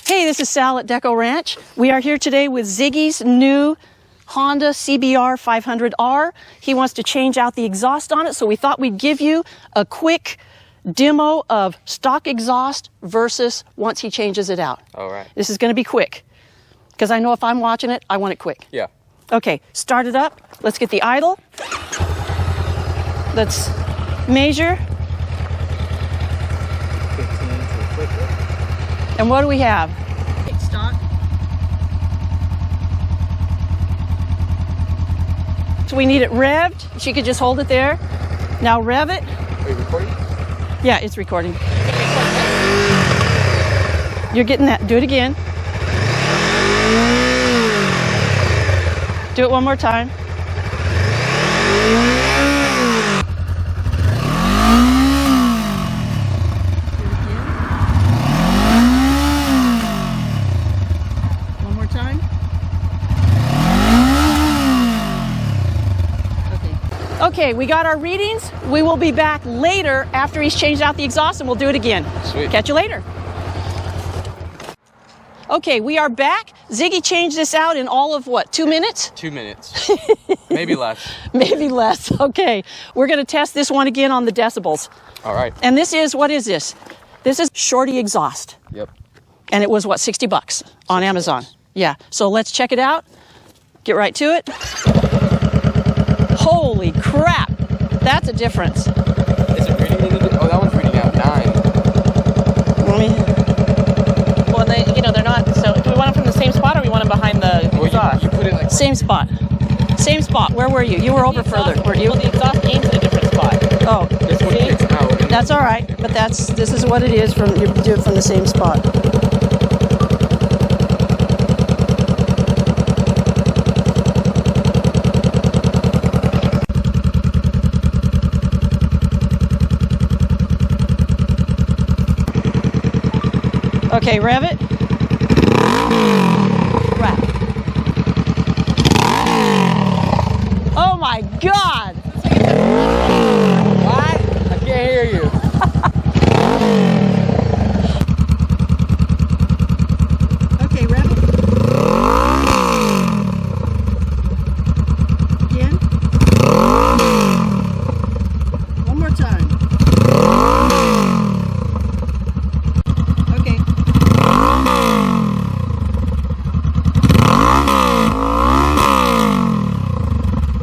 Hey, this is Sal at Decco Ranch. We are here today with Ziggy's new Honda CBR500R. He wants to change out the exhaust on it, so we thought we'd give you a quick demo of stock exhaust versus once he changes it out. All right. This is going to be quick, because I know if I'm watching it, I want it quick. Yeah. Okay, start it up. Let's get the idle. Let's measure. 15 to quick. And what do we have? Stock. So we need it revved. She could just hold it there. Now rev it. Are you recording? Yeah, it's recording. You're getting that. Do it again. Do it one more time. One more time. Okay, we got our readings. We will be back later after he's changed out the exhaust, and we'll do it again. Sweet. Catch you later. Okay, we are back. Ziggy changed this out in all of what, 2 minutes? 2 minutes. Maybe less. Maybe less. Okay, we're going to test this one again on the decibels. All right. And this is, what is this? This is Shorty exhaust. Yep. And it was what, 60 bucks on Amazon. Yeah, so let's check it out. Get right to it. Holy crap, that's a difference. Is it reading anything? Oh, that one's reading out 9. Let me... Well, they're not. So, do we want them from the same spot, or we want them behind the exhaust? You put it like Same spot. Same spot. Where were you? You were over further, weren't you? Well, the exhaust gains in a different spot. Oh, this one kicks out. that's all right. But this is what it is. You do it from the same spot. Okay, rev it. Crap. Oh my God! What? I can't hear you. Okay, rev it. Again. One more time. Okay.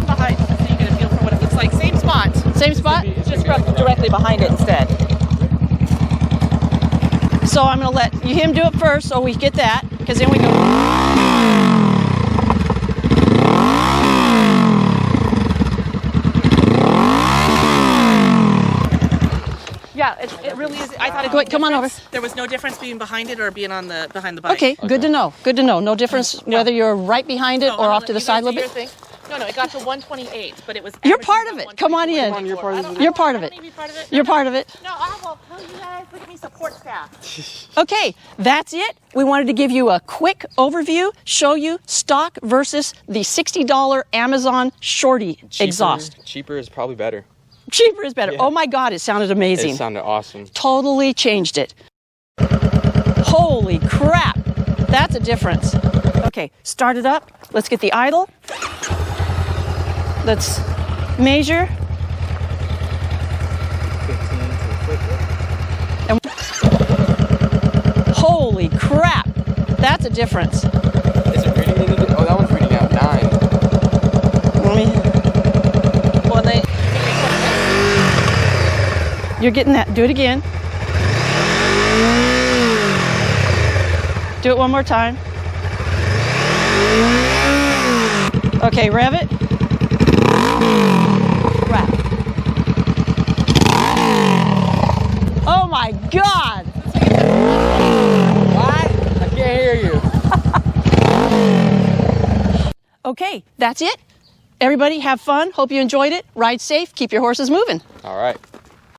Behind, so you get a feel for what it looks like. Same spot. Same spot? It's just directly behind it instead. So I'm going to let him do it first so we get that, because then we go. Yeah, it really is. I thought it. Go ahead, come on over. There was no difference being behind it or being behind the bike. Okay, good to know. Good to know. No difference whether you're right behind it or off to the side a little bit. No, it got to 128, but it was. You're part of it. Come on in. You're part of it. You're part of it. You're part of it. No, well, you guys, look at me, support staff. Okay, that's it. We wanted to give you a quick overview, show you stock versus the $60 Amazon Shorty exhaust. Cheaper is probably better. Cheaper is better. Yeah. Oh my God, it sounded amazing. It sounded awesome. Totally changed it. Holy crap, that's a difference. Okay, start it up. Let's get the idle. Let's measure. 15 to quick. And holy crap, that's a difference. Is it reading anything? Oh, that one's reading out 9. Let me... Well, You're getting that. Do it again. Do it one more time. Okay, rev it. Crap. Oh my God! What? I can't hear you. Okay, that's it. Everybody have fun. Hope you enjoyed it. Ride safe. Keep your horses moving. All right.